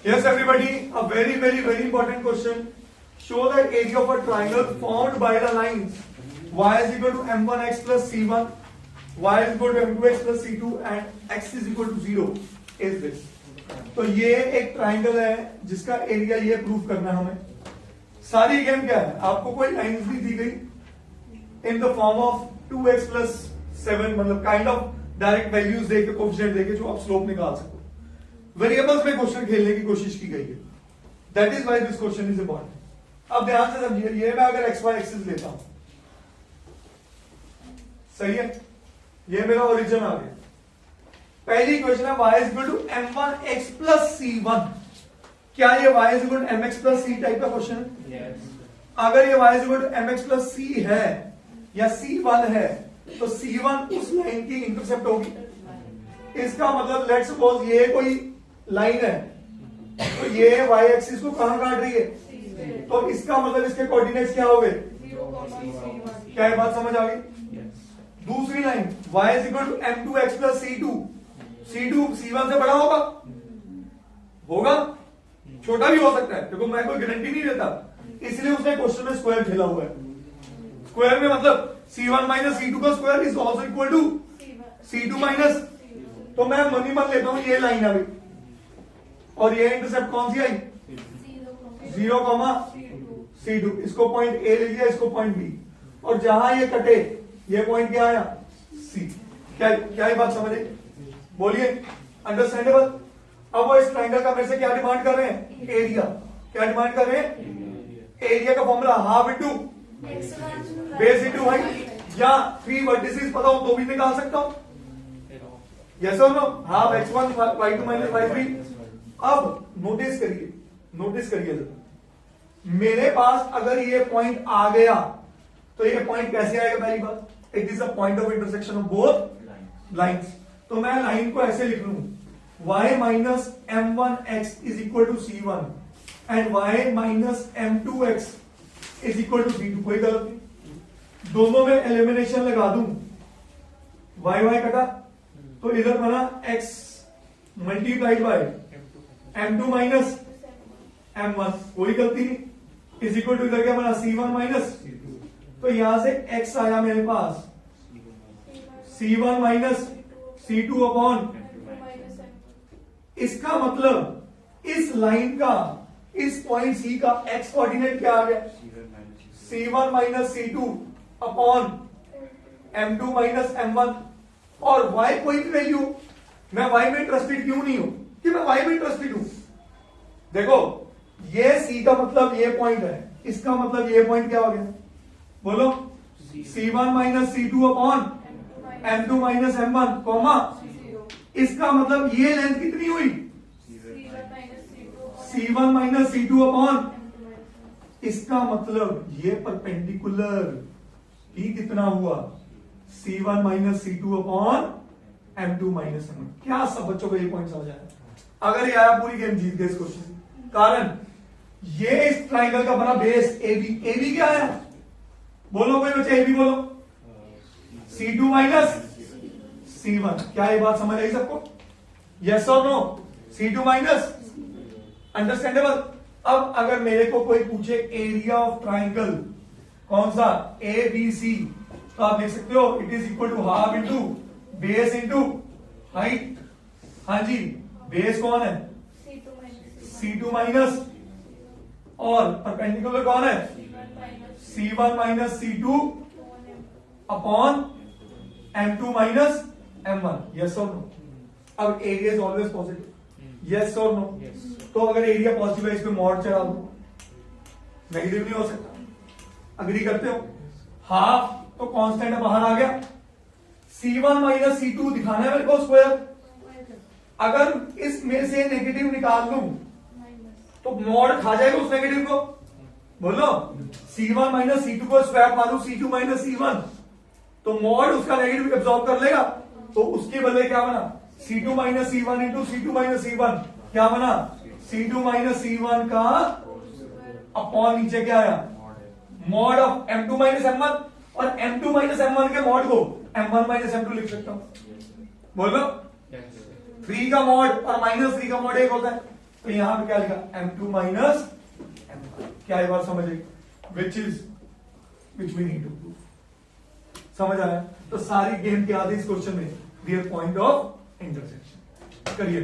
Yes, everybody, a very important question. Show the area of a triangle formed by the lines y is equal to m1x plus c1, y is equal to m2x plus c2 and x is equal to 0 is this. तो ये एक triangle है जिसका area ये prove करना है हमें. सारी गेम क्या है, आपको कोई लाइंस भी दी गई in the form of 2x plus 7, मतलब काइंड ऑफ डायरेक्ट वैल्यूज देके कोएफिशिएंट देके जो आप स्लोप निकाल सको. वेरिएबल्स में क्वेश्चन खेलने की कोशिश की गई है. That is why this question is important. अब ध्यान से समझिए, ये मैं अगर एक्स वाई एक्सिस लेता हूं, सही है, ये मेरा ओरिजिन आ गया. पहली इक्वेशन है y is equal to m1x plus c1. क्या ये y is equal to mx plus c type का क्वेश्चन है? yes. अगर ये y is equal to mx plus c है या c1 है तो c1 उस लाइन की इंटरसेप्ट होगी. इसका मतलब लेट्स सपोज ये कोई लाइन है तो ये y एक्सिस को कहां काट रही है, तो इसका मतलब इसके कोऑर्डिनेट्स क्या हो गए. क्या ये बात समझ आ गई? दूसरी line y is equal to m2x plus c2. c2 c1 से बड़ा होगा, छोटा भी हो सकता है, देखो मैं कोई गारंटी नहीं देता, इसलिए उसने क्वेश्चन में स्क्वायर खेला हुआ है. स्क्वायर में मतलब c1 माइनस c2 का square is also equal to c2 minus. तो मैं मनी मान लेता हूं ये लाइन अभी, और ये इंटरसेप्ट कौन सी आई, 0, c2. इसको पॉइंट ए ले लिया, इसको पॉइंट बी, और जहां ये कटे ये पॉइंट क्या आया, सी. क्या ये बात समझ आई? बोलिए, अंडरस्टैंडेबल. अब वो इस ट्राइंगल का मेरे से क्या डिमांड कर रहे हैं, एरिया. क्या डिमांड कर रहे हैं? एरिया का formula half into base into height, या 3 वर्टिसेस पता हो तो भी निकाल सकता हूं. यस और no? Half x1 y2 minus y3. अब नोटिस करिए जरा, मेरे पास अगर ये पॉइंट आ गया तो ये पॉइंट कैसे आएगा? पहली बात, it is a point of intersection of both lines. तो मैं लाइन को ऐसे लिख लूं, y minus m1x is equal to c1 and y minus m2x is equal to c2. कोई गलत नहीं. दोनों में एलिमिनेशन लगा दूं, y कटा तो इधर बना x multiplied by m2 minus m1. कोई गलती नहीं. इज इक्वल टू इधर क्या बना, c1 माइनस. तो यहां से x आया मेरे पास c1 माइनस c2 अपॉन. इसका मतलब इस लाइन का, इस पॉइंट C का x कोऑर्डिनेट क्या आ गया, c1 minus c2 upon m2 minus m1. और y कोई भी वैल्यू, मैं y में इंटरेस्टेड क्यों नहीं हूं, कि मैं y में इंटरेस्टेड हूं. देखो ये C का मतलब ये पॉइंट है, इसका मतलब ये पॉइंट क्या हो गया, बोलो, c1 minus c2 upon m2 minus m1 comma. इसका मतलब ये लेंथ कितनी हुई, c1 माइनस c2 अपॉन. इसका मतलब ये परपेंडिकुलर ही कितना हुआ, c1 minus c2 upon m2 minus m1. क्या सब बच्चों को ये पॉइंट समझ आया? अगर ये आया पूरी गेम जीत गए इस क्वेश्चन से. कारण ये इस ट्राइंगल का बना बेस AB क्या है, बोलो कोई बच्चे AB बोलो, c2 माइनस c1. क्या ये बात समझ आई सबको? यस और नो? c2 minus, understandable. अब अगर मेरे को कोई पूछे एरिया ऑफ ट्राइंगल कौन सा, ABC, तो आप लिख सकते हो it is equal to half into base into height. हाँ जी, बेस कौन है, c2 माइनस, और परपेंडिकुलर कौन है, c1 minus c2 upon m2 minus m1. Yes और नो? अब area is always positive. Yes और नो? तो अगर एरिया पॉजिटिव है, इस पे मॉड चढ़ा दो, नेगेटिव नहीं हो सकता. अग्री करते हो? हाफ तो कांस्टेंट बाहर आ गया, c1 माइनस c2 दिखाना है मेरे को स्क्वायर. अगर इसमें से नेगेटिव निकाल दूं तो मॉड खा जाएगा उस नेगेटिव को, बोलो. c1 माइनस c2 को स्वैप मारूं c2 माइनस c1, तो मॉड उसका नेगेटिव एब्सॉर्ब कर लेगा. तो उसके बदले क्या बना, c2 minus c1 into c2 minus c1. क्या बना, c2 माइनस c1 का अपॉन नीचे क्या आया, mod of m2 minus m1. और m2 माइनस m1 के मॉड को m1 माइनस m2 लिख सकता हूं, बोलो. 3 का मॉड और -3 का मॉड एक होता है, तो यहां पे क्या लिखा M2 माइनस M1। क्या ये बात समझ आई? Which we need to prove. समझ आया? तो सारी गेम क्या थी इस क्वेश्चन में? Their point of intersection. करिए।